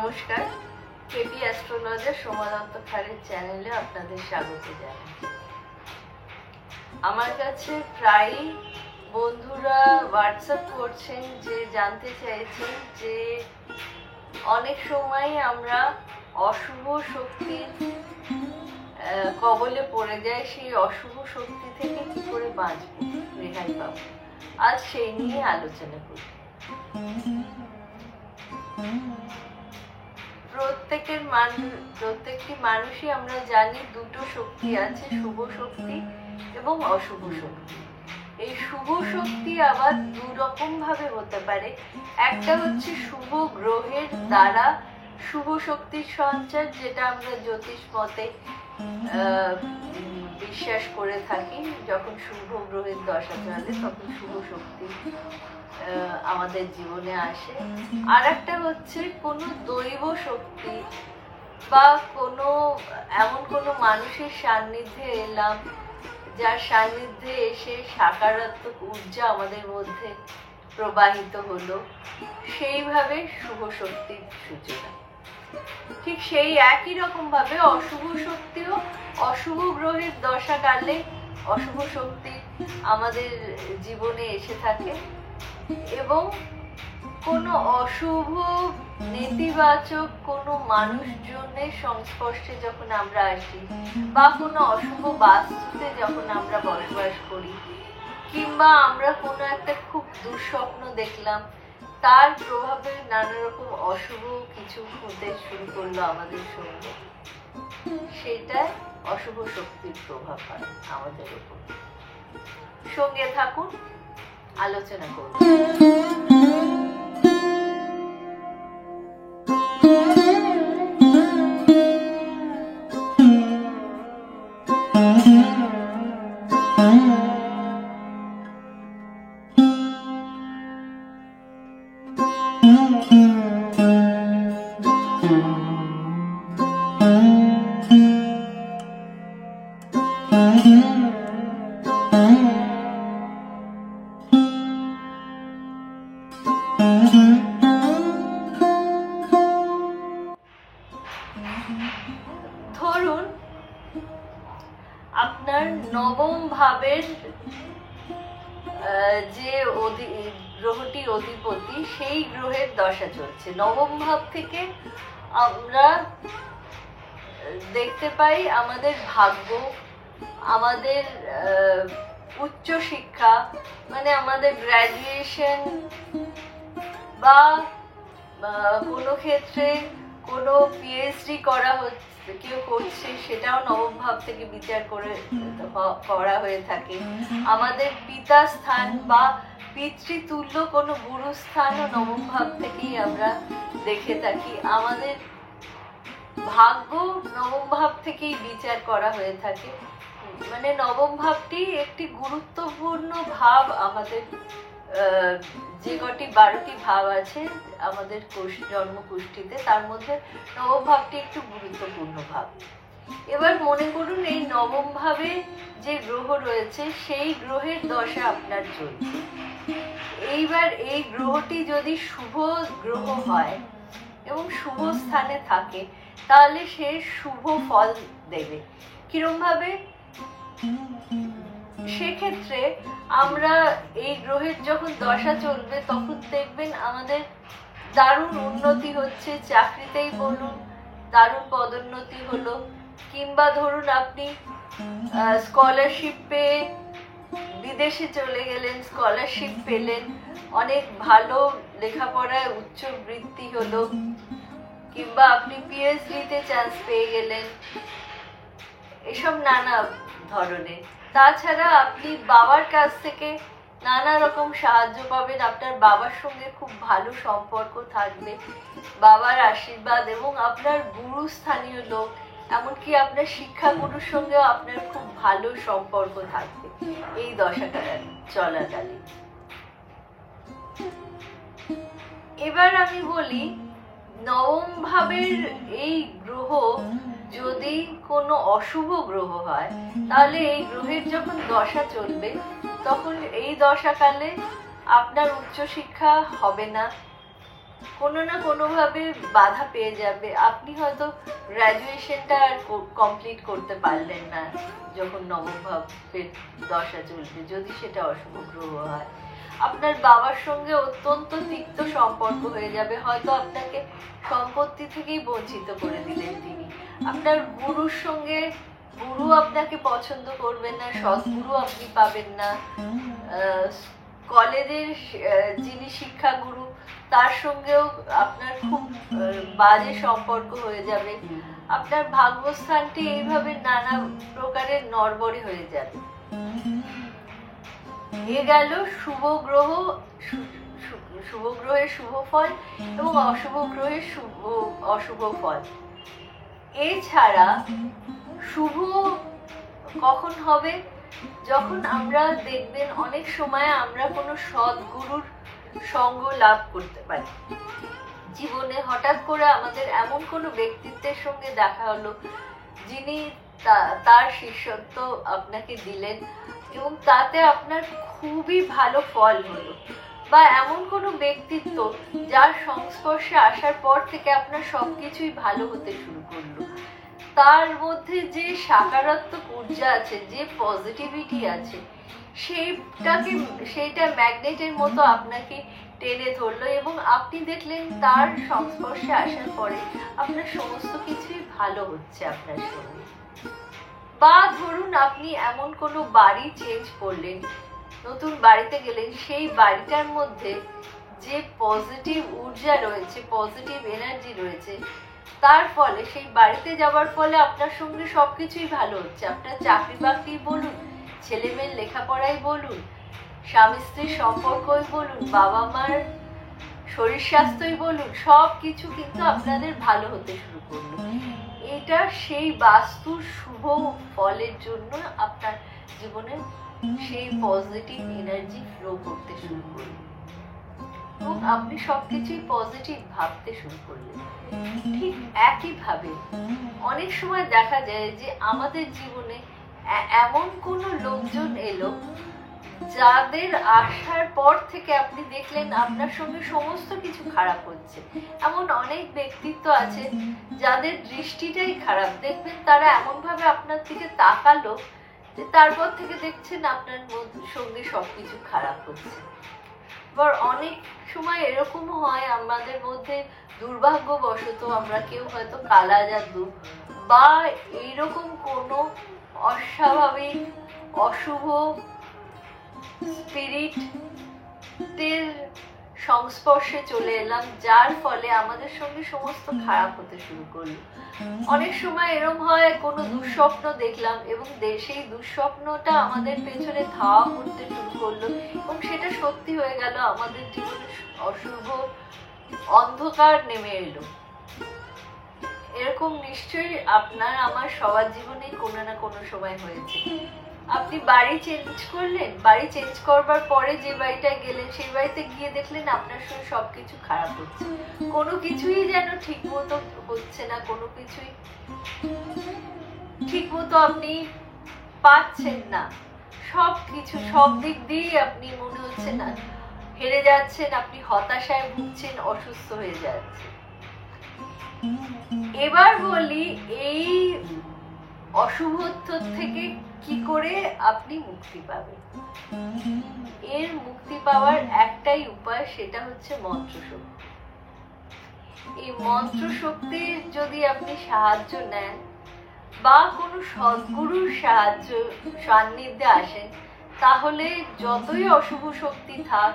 নমস্কার, KP astrologer সোমাদত্ত খারের চ্যানেলে আপনাদের স্বাগত জানাই। আমার কাছে প্রায় বন্ধুরা হোয়াটসঅ্যাপ করছেন, যে জানতে চাইছেন যে অনেক সময় আমরা অশুভ শক্তির কবলে পড়ে যায়, সেই অশুভ শক্তি থেকে কি করে বাঁচবো, রেহাই পাবো। আজ সেই নিয়ে আলোচনা করি। প্রত্যেকটি মানুষই আমরা জানি দুটো শক্তি আছে, শুভ শক্তি এবং অশুভ শক্তি। এই শুভ শক্তি আবার দু রকম ভাবে হতে পারে। একটা হচ্ছে শুভ গ্রহের দ্বারা শুভ শক্তির সঞ্চার, যেটা আমরা জ্যোতিষ মতে বিশ্বাস করে থাকি। যখন শুভ গ্রহের দশা চলে তখন শুভ শক্তি আমাদের জীবনে আসে। আর একটা হচ্ছে কোনো দৈব শক্তি বা এমন কোনো মানুষের সান্নিধ্যে এলাম, যার সান্নিধ্যে এসে সাকারাত্মক ঊর্জা আমাদের মধ্যে প্রবাহিত হলো, সেইভাবে শুভ শক্তির সূচনা। ঠিক সেই একই রকম ভাবে অশুভ শক্তিও অশুভ গ্রহের দশাকালে অশুভ শক্তি আমাদের জীবনে এসে থাকে, এবং কোনো অশুভ নেতিবাচক কোনো মানুষজনের সংস্পর্শে যখন আমরা আসি, বা কোনো অশুভ বাস্তুতে যখন আমরা বসবাস করি, কিংবা আমরা কোনো একটা খুব দুঃস্বপ্ন দেখলাম, তার প্রভাবে নানা রকম অশুভ কিছু হতে শুরু করলো আমাদের সঙ্গে, সেটা অশুভ শক্তির প্রভাব হয় আমাদের উপর। সঙ্গে থাকুন, আলোচনা করব। ধরুন আপনার নবম ভাবের যে গ্রহটি অধিপতি, সেই গ্রহের দশা চলছে। নবম ভাব থেকে আমরা দেখতে পাই আমাদের ভাগ্য, আমাদের উচ্চ শিক্ষা, মানে আমাদের গ্র্যাজুয়েশন, বা কোনো ক্ষেত্রে কোনো পিএইচডি কেউ করছে, সেটাও নবম ভাব থেকে বিচার করে করা হয়ে থাকে। আমাদের পিতা স্থান বা পিতৃতুল্য কোনো গুরুস্থানও নবম ভাব থেকেই আমরা দেখে থাকি। আমাদের ভাগ্য নবম ভাব থেকেই বিচার করা হয়ে থাকে। মানে নবম ভাবটি একটি গুরুত্বপূর্ণ ভাব। আমাদের যে 12টি ভাব আছে আমাদের জন্মকুষ্ঠিতে, তার মধ্যে নবম ভাবটি একটু গুরুত্বপূর্ণ ভাব। এবার মনে করুন এই নবম ভাবে যে গ্রহ রয়েছে, সেই গ্রহের দশা আপনার চলছে। এইবার এই গ্রহটি যদি শুভ গ্রহ হয় এবং শুভ স্থানে থাকে, তাহলে সে শুভ ফল দেবে। কিরম ভাবে? সেক্ষেত্রে আমরা এই গ্রহের যখন দশা চলবে, তখন দেখবেন আমাদের দারুণ উন্নতি হচ্ছে। চাকরিতেই বলুন, দারুণ পদোন্নতি হলো, কিংবা ধরুন আপনি স্কলারশিপ পেয়ে বিদেশে চলে গেলেন, স্কলারশিপ পেলেন, অনেক ভালো লেখাপড়ায় উচ্চ বৃত্তি হলো, কিংবা আপনি পিএইচডিতে চান্স পেয়ে গেলেন, এসব নানা ধরনের। তাছাড়া আপনি বাবার কাছ থেকে নানা রকম সাহায্য পাবেন, আপনার বাবার সঙ্গে খুব ভালো সম্পর্ক থাকবে, বাবার আশীর্বাদ, এবং আপনার গুরুস্থানীয় লোক, এমনকি আপনার শিক্ষাগুরুর সঙ্গেও আপনার খুব ভালো সম্পর্ক থাকবে এই দশাকাল চলাকালীন। এবার আমি বলি, নবম ভাবের এই গ্রহ যদি কোনো অশুভ গ্রহ হয়, তাহলে এই গ্রহের যখন দশা চলবে, তখন এই দশাকালে আপনার উচ্চশিক্ষা হবে না, কোনো না কোনোভাবে বাধা পেয়ে যাবে। আপনি হয়তো গ্র্যাজুয়েশনটা আর কমপ্লিট করতে পারলেন না যখন নবম ভাবের দশা চলবে, যদি সেটা অশুভ গ্রহ হয়। আপনার বাবার সঙ্গে অত্যন্ত তিক্ত সম্পর্ক হয়ে যাবে, হয়তো আপনাকে সম্পত্তি থেকেই বঞ্চিত করে দিলেন তিনি। আপনার গুরুর সঙ্গে, গুরু আপনাকে পছন্দ করবেন না, সদ্গুরু আপনি পাবেন না। কলেজের যিনি শিক্ষাগুরু তার সঙ্গেও আপনার খুব বাজে সম্পর্ক হয়ে যাবে। আপনার ভাগ্যস্থানটি এইভাবে নানা প্রকারের নড়বড়ে হয়ে যাবে। এ গেল শুভ গ্রহের শুভ ফল এবং অশুভ গ্রহের অশুভ ফল। এছাড়া শুভ কখন হবে? যখন আমরা দেখবেন অনেক সময় আমরা কোনো সদ্গুরুর সঙ্গ লাভ করতে পারি। জীবনে হঠাৎ করে আমাদের এমন কোনো ব্যক্তিত্বের সঙ্গে দেখা হলো যিনি তার শিষ্যত্ব আপনাকে দিলেন এবং তাতে আপনার খুবই ভালো ফল হলো। বা এমন কোনো ব্যক্তিত্ব যার সংস্পর্শে আসার পর থেকে আপনার সবকিছুই ভালো হতে শুরু করলো। তার মধ্যে যে সকারাত্মক ঊর্জা আছে, যে পজিটিভিটি আছে, সেইটা ম্যাগনেটের মতো আপনাকে টেনে ধরলো এবং আপনি দেখলেন তার সংস্পর্শে আসার পরে আপনার সমস্ত কিছুই ভালো হচ্ছে আপনার সঙ্গে। বা ধরুন আপনি এমন কোনো বাড়ি চেঞ্জ করলেন, নতুন বাড়িতে গেলেন, সেই বাড়িটার মধ্যে যে পজিটিভ ঊর্জা রয়েছে, পজিটিভ এনার্জি রয়েছে, তার ফলে সেই বাড়িতে যাওয়ার ফলে আপনার সঙ্গে সবকিছুই ভালো হচ্ছে। আপনার চাকরি বাকরি বলুন, ছেলে মেয়ের লেখাপড়াই বলুন, স্বামী স্ত্রীর সম্পর্কই বলুন, বাবা মার শরীর স্বাস্থ্যই বলুন, সব কিছু কিন্তু আপনাদের ভালো হতে শুরু করলো। এটা সেই বাস্তুর শুভ ফলের জন্য আপনার জীবনে সেই পজিটিভ এনার্জি ফ্লো করতে শুরু করলো এবং আপনি সবকিছুই পজিটিভ ভাবতে শুরু করলেন। ঠিক একইভাবে অনেক সময় দেখা যায় যে আমাদের জীবনে এমন কোনো লোকজন এলো যাদের আসার পর থেকে আপনি দেখলেন আপনার সঙ্গে সমস্ত কিছু খারাপ হচ্ছে। এমন অনেক ব্যক্তিত্ব আছে যাদের দৃষ্টিটাই খারাপ। দেখবেন তারা এমন ভাবে আপনার দিকে তাকালো যে তারপর থেকে দেখছেন আপনার সঙ্গে সবকিছু খারাপ হচ্ছে। আবার অনেক সময় এরকম হয় আমাদের মধ্যে দুর্ভাগ্যবশত আমরা কেউ হয়তো কালা জাদু বা এইরকম কোনো অস্বাভাবিক অশুভ স্পিরিটের সংস্পর্শে চলে এলাম, যার ফলে আমাদের সঙ্গে সমস্ত খারাপ হতে শুরু করলো। অনেক সময় এরকম হয় কোনো দুঃস্বপ্ন দেখলাম এবং সেই দুঃস্বপ্নটা আমাদের পেছনে ধাওয়া করতে শুরু করলো এবং সেটা সত্যি হয়ে গেল, আমাদের জীবনে অশুভ অন্ধকার নেমে এলো। এরকম নিশ্চয়ই আপনার আমার সবার জীবনে কোনো না কোনো সময় হয়েছে। আপনি বাড়ি চেঞ্জ করলেন, বাড়ি চেঞ্জ করবার পরে যে বাড়িটায় গেলেন সেই বাড়িতে গিয়ে দেখলেন আপনার সঙ্গে সবকিছু খারাপ হচ্ছে, কোনো কিছুই যেন ঠিক মতো হচ্ছে না, কোনো কিছুই ঠিক মতো আপনি পাচ্ছেন না। সবকিছু সব দিক দিয়ে আপনি মনে হচ্ছে না হেরে যাচ্ছেন, আপনি হতাশায় ভুগছেন, অসুস্থ হয়ে যাচ্ছেন। এবার বলি এই অশুভত্ব থেকে কি করে আপনি মুক্তি পাবেন। এর মুক্তি পাওয়ার একটাই উপায়, সেটা হচ্ছে মন্ত্রশক্তি। এই মন্ত্রশক্তির যদি আপনি সাহায্য নেন বা কোনো সদ্গুরুর সান্নিধ্যে আসেন, তাহলে যতই অশুভ শক্তি থাক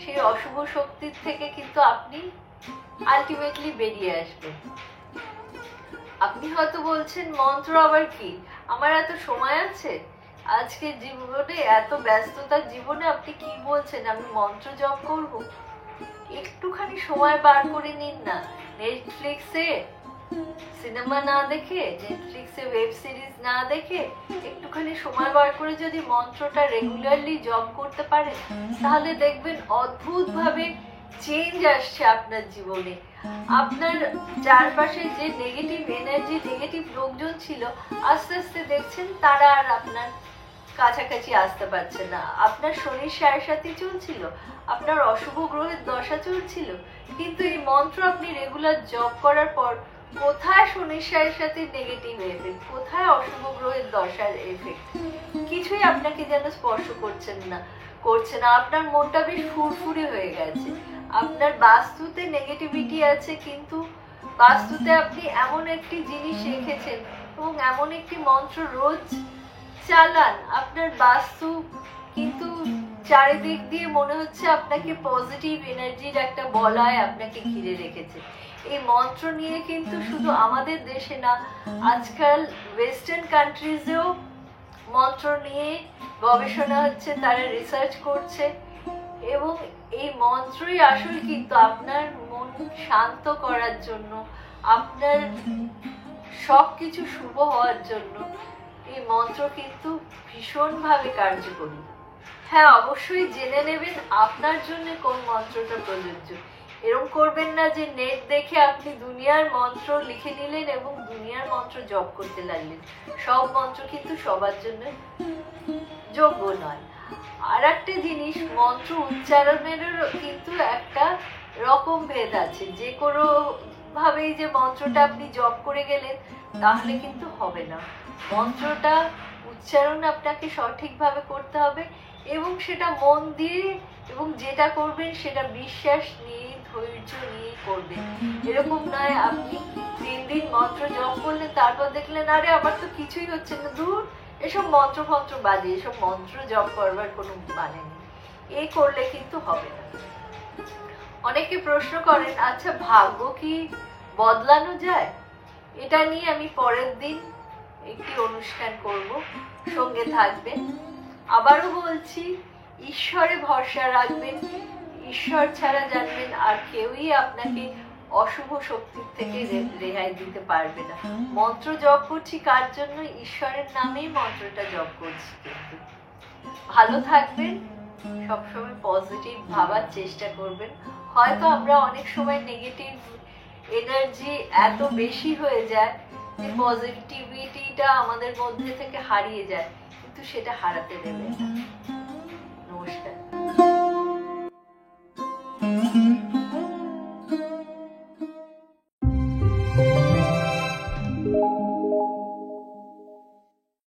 সেই অশুভ শক্তির থেকে কিন্তু আপনি আলটিমেটলি বেরিয়ে আসবেন। আপনি হয়তো বলছেন মন্ত্র আবার কি, আমার এত সময় আছে, আজকের জীবনে এত ব্যস্ততার জীবনে আপনি কি বলছেন আমি মন্ত্র জপ করব? একটুখানি সময় বার করে নিন না, নেটফ্লিক্সে সিনেমা না দেখে, নেটফ্লিক্সে ওয়েব সিরিজ না দেখে একটুখানি সময় বার করে যদি মন্ত্রটা রেগুলারলি জপ করতে পারেন, তাহলে দেখবেন অদ্ভুত ভাবে চেঞ্জ আসছে আপনার জীবনে। আপনার চারপাশে যে নেগেটিভ এনার্জি, নেগেটিভ লোকজন ছিল, আস্তে আস্তে দেখছেন তারা আর আপনার কাছাকাছি আসতে পারছে না। আপনার শনির সাড়ে চলছিল, আপনার অশুভ গ্রহের দশা চলছিল, কিন্তু এই মন্ত্র আপনি রেগুলার জপ করার পর কোথায় শনির সাড়ে নেগেটিভ এফেক্ট, কোথায় অশুভ গ্রহের দশার এফেক্ট, কিছুই আপনাকে যেন স্পর্শ করছে না। আপনার মনটা বেশ ফুরফুরে হয়ে গেছে। আপনার বাস্তুতে নেগেটিভিটি আছে, কিন্তু বাস্তুতে আপনি এমন একটি জিনিস রেখেছেন এবং এমন একটি মন্ত্র রোজ চালান, আপনার বাস্তু কিন্তু চারিদিক দিয়ে মনে হচ্ছে আপনাকে পজিটিভ এনার্জির একটা বলয় আপনাকে ঘিরে রেখেছে। এই মন্ত্র নিয়ে কিন্তু শুধু আমাদের দেশে না, আজকাল ওয়েস্টার্ন কান্ট্রিজেও মন্ত্র নিয়ে গবেষণা হচ্ছে, তারা রিসার্চ করছে, এবং এই মন্ত্রই আসল কিন্তু আপনার মন শান্ত করার জন্য, আপনার সবকিছু শুভ হওয়ার জন্য এই মন্ত্র কিন্তু ভীষণভাবে কার্যকরী। হ্যাঁ, অবশ্যই জেনে নেবেন আপনার জন্য কোন মন্ত্রটা প্রযোজ্য। এরকম করবেন না যে নেট দেখে আপনি দুনিয়ার মন্ত্র লিখে নিলেন এবং দুনিয়ার মন্ত্র জপ করতে লাগলেন। সব মন্ত্র কিন্তু সবার জন্য যোগ্য নয়। আর একটা জিনিস, মন্ত্র উচ্চারণেরও কিন্তু একটা রকম ভেদ আছে। যে কোনো ভাবেই যে মন্ত্রটা আপনি জপ করে গেলেন তাহলে কিন্তু হবে না। মন্ত্রটা উচ্চারণ আপনাকে সঠিকভাবে করতে হবে এবং সেটা মন দিয়ে, এবং যেটা করবেন সেটা বিশ্বাস নিয়ে, ধৈর্য নিয়ে করবেন। এরকম নয় আপনি 3 দিন মন্ত্র জপ করলেন, তারপর দেখলেন আরে আমার তো কিছুই হচ্ছে না, দূর এসব মন্ত্র বাজে, এসব মন্ত্র জপ করবার কোনো মানে নেই। এই করলে কিন্তু হবে না। অনেকে প্রশ্ন করেন, আচ্ছা ভাগ্য কি বদলানো যায়? এটা নিয়ে আমি পরের দিন একটি অনুষ্ঠান করব, সঙ্গে থাকবেন। আবারও বলছি, ঈশ্বরে ভরসা রাখবেন। ঈশ্বর ছাড়া জানবেন আর কেউই আপনাকে অশুভ শক্তির থেকে রেহাই দিতে পারবে না। মন্ত্র জপ করছি কার জন্য? ঈশ্বরের নামেই মন্ত্রটা জপ করছি। কিন্তু ভালো থাকবেন, সবসময় পজিটিভ ভাবার চেষ্টা করবেন। হয়তো আমরা অনেক সময় নেগেটিভ এনার্জি এত বেশি হয়ে যায় যে পজিটিভিটিটা আমাদের মধ্যে থেকে হারিয়ে যায়, কিন্তু সেটা হারাতে দেবেন না।